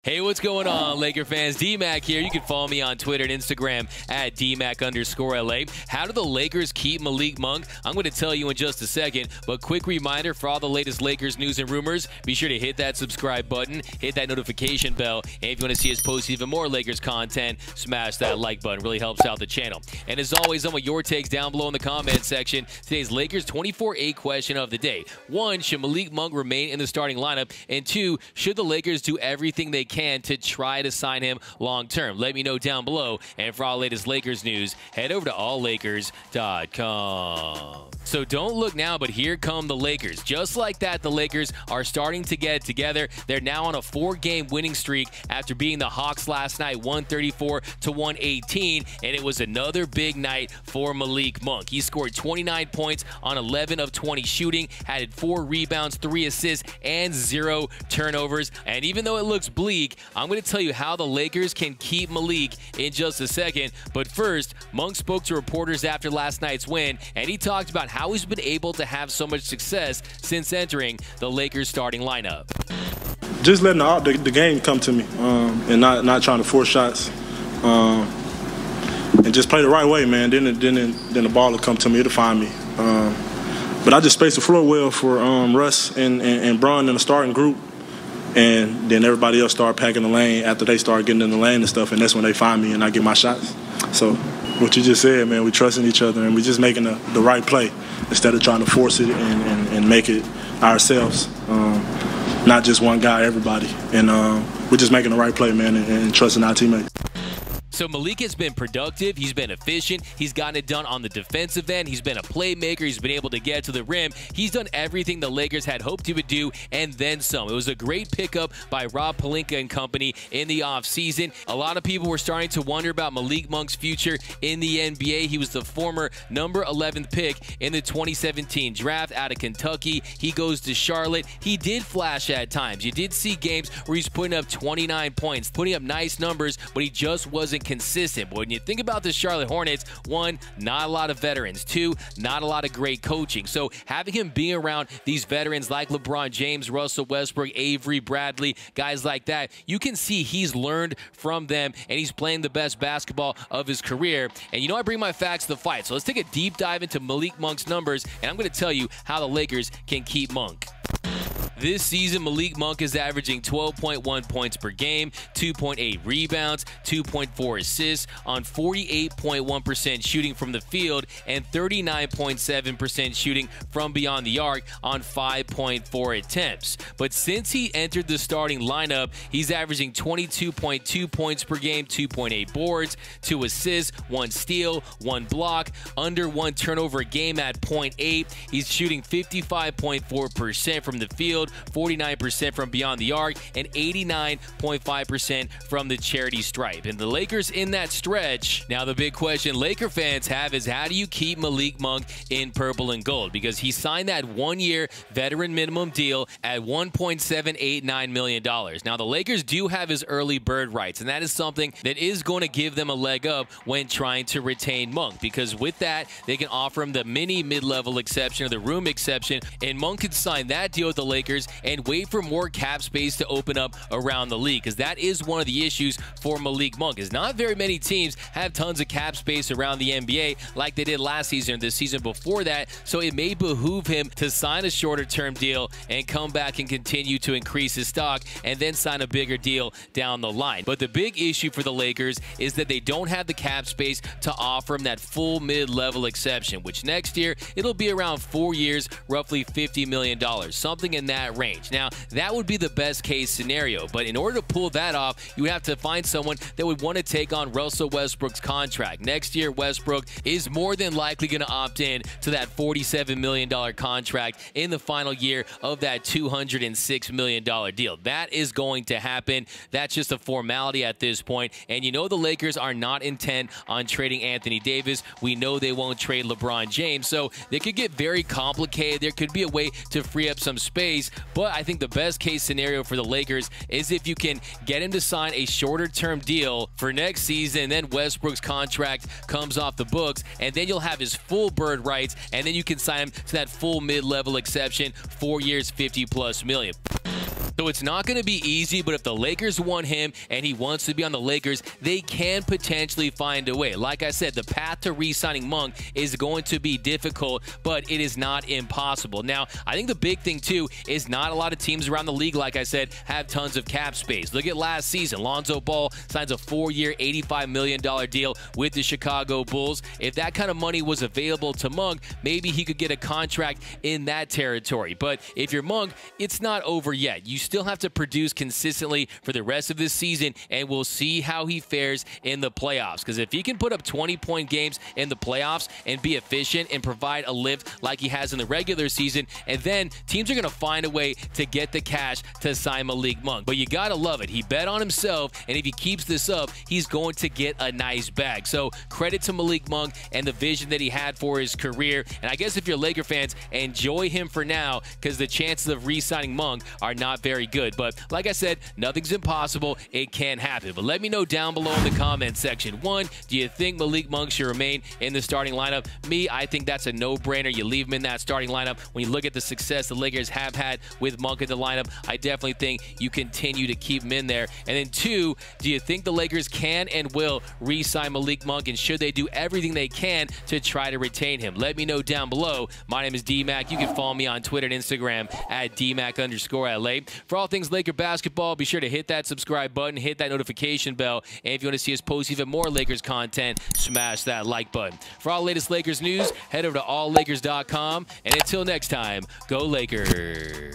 Hey, what's going on, Laker fans? D-Mac here. You can follow me on Twitter and Instagram at DMac_LA. How do the Lakers keep Malik Monk? I'm going to tell you in just a second, but quick reminder for all the latest Lakers news and rumors, be sure to hit that subscribe button, hit that notification bell, and if you want to see us post even more Lakers content, smash that like button. Really helps out the channel. And as always, I want your takes down below in the comment section. Today's Lakers 24-8 question of the day. 1, should Malik Monk remain in the starting lineup? And 2, should the Lakers do everything they can to try to sign him long-term? Let me know down below. And for all latest Lakers news, head over to alllakers.com. So don't look now, but here come the Lakers. Just like that, the Lakers are starting to get it together. They're now on a 4-game winning streak after beating the Hawks last night, 134-118, and it was another big night for Malik Monk. He scored 29 points on 11 of 20 shooting, had 4 rebounds, 3 assists, and 0 turnovers. And even though it looks bleak, I'm going to tell you how the Lakers can keep Malik in just a second. But first, Monk spoke to reporters after last night's win, and he talked about how he's been able to have so much success since entering the Lakers starting lineup. Just letting the game come to me, and not trying to force shots, and just play the right way, man. Then the ball will come to me, it'll find me. But I just spaced the floor well for Russ and Bron in the starting group. And then everybody else start packing the lane after they start getting in the lane and stuff, and that's when they find me and I get my shots. So what you just said, man, we trusting each other and we just making the right play instead of trying to force it and make it ourselves. Not just one guy, everybody. And we're just making the right play, man, and trusting our teammates. So Malik has been productive, he's been efficient, he's gotten it done on the defensive end, he's been a playmaker, he's been able to get to the rim, he's done everything the Lakers had hoped he would do, and then some. It was a great pickup by Rob Pelinka and company in the offseason. A lot of people were starting to wonder about Malik Monk's future in the NBA. He was the former number 11th pick in the 2017 draft out of Kentucky. He goes to Charlotte. He did flash at times. You did see games where he's putting up 29 points, putting up nice numbers, but he just wasn't consistent. But when you think about the Charlotte Hornets, 1, not a lot of veterans. 2, not a lot of great coaching. So having him be around these veterans like LeBron James, Russell Westbrook, Avery Bradley, guys like that, you can see he's learned from them and he's playing the best basketball of his career. And you know I bring my facts to the fight. So let's take a deep dive into Malik Monk's numbers, and I'm going to tell you how the Lakers can keep Monk. This season, Malik Monk is averaging 12.1 points per game, 2.8 rebounds, 2.4 assists on 48.1% shooting from the field and 39.7% shooting from beyond the arc on 5.4 attempts. But since he entered the starting lineup, he's averaging 22.2 points per game, 2.8 boards, 2 assists, 1 steal, 1 block, under 1 turnover a game at 0.8. He's shooting 55.4% from the field, 49% from beyond the arc, and 89.5% from the charity stripe. And the Lakers in that stretch. Now the big question Laker fans have is, how do you keep Malik Monk in purple and gold? Because he signed that 1-year veteran minimum deal at $1.789 million. Now the Lakers do have his early bird rights, and that is something that is going to give them a leg up when trying to retain Monk, because with that they can offer him the mid-level exception or the room exception, and Monk could sign that deal with the Lakers and wait for more cap space to open up around the league, because that is one of the issues for Malik Monk, is not very many teams have tons of cap space around the NBA like they did last season or the season before that. So it may behoove him to sign a shorter term deal and come back and continue to increase his stock and then sign a bigger deal down the line. But the big issue for the Lakers is that they don't have the cap space to offer him that full mid-level exception, which next year it'll be around 4 years, roughly $50 million, something in that range. Now, that would be the best case scenario, but in order to pull that off, you would have to find someone that would want to take on Russell Westbrook's contract. Next year, Westbrook is more than likely going to opt in to that $47 million contract in the final year of that $206 million deal. That is going to happen. That's just a formality at this point, and you know the Lakers are not intent on trading Anthony Davis. We know they won't trade LeBron James, so they could get very complicated. There could be a way to free up some space, but I think the best case scenario for the Lakers is if you can get him to sign a shorter term deal for next season, and then Westbrook's contract comes off the books, and then you'll have his full bird rights, and then you can sign him to that full mid-level exception, 4 years, $50+ million. So it's not going to be easy, but if the Lakers want him and he wants to be on the Lakers, they can potentially find a way. Like I said, the path to re-signing Monk is going to be difficult, but it is not impossible. Now, I think the big thing, too, is not a lot of teams around the league, like I said, have tons of cap space. Look at last season. Lonzo Ball signs a 4-year, $85 million deal with the Chicago Bulls. If that kind of money was available to Monk, maybe he could get a contract in that territory. But if you're Monk, it's not over yet. You still have to produce consistently for the rest of this season, and we'll see how he fares in the playoffs. Because if he can put up 20-point games in the playoffs and be efficient and provide a lift like he has in the regular season, and then teams are going to find a way to get the cash to sign Malik Monk. But you got to love it. He bet on himself, and if he keeps this up, he's going to get a nice bag. So credit to Malik Monk and the vision that he had for his career. And I guess if you're Laker fans, enjoy him for now, because the chances of re-signing Monk are not very good. But like I said, nothing's impossible. It can happen. But let me know down below in the comments section. 1, do you think Malik Monk should remain in the starting lineup? Me, I think that's a no-brainer. You leave him in that starting lineup. When you look at the success the Lakers have had with Monk in the lineup, I definitely think you continue to keep him in there. And then 2, do you think the Lakers can and will re-sign Malik Monk, and should they do everything they can to try to retain him? Let me know down below. My name is D-Mac. You can follow me on Twitter and Instagram at DMac_LA. For all things Laker basketball, be sure to hit that subscribe button, hit that notification bell, and if you want to see us post even more Lakers content, smash that like button. For all the latest Lakers news, head over to alllakers.com, and until next time, go Lakers.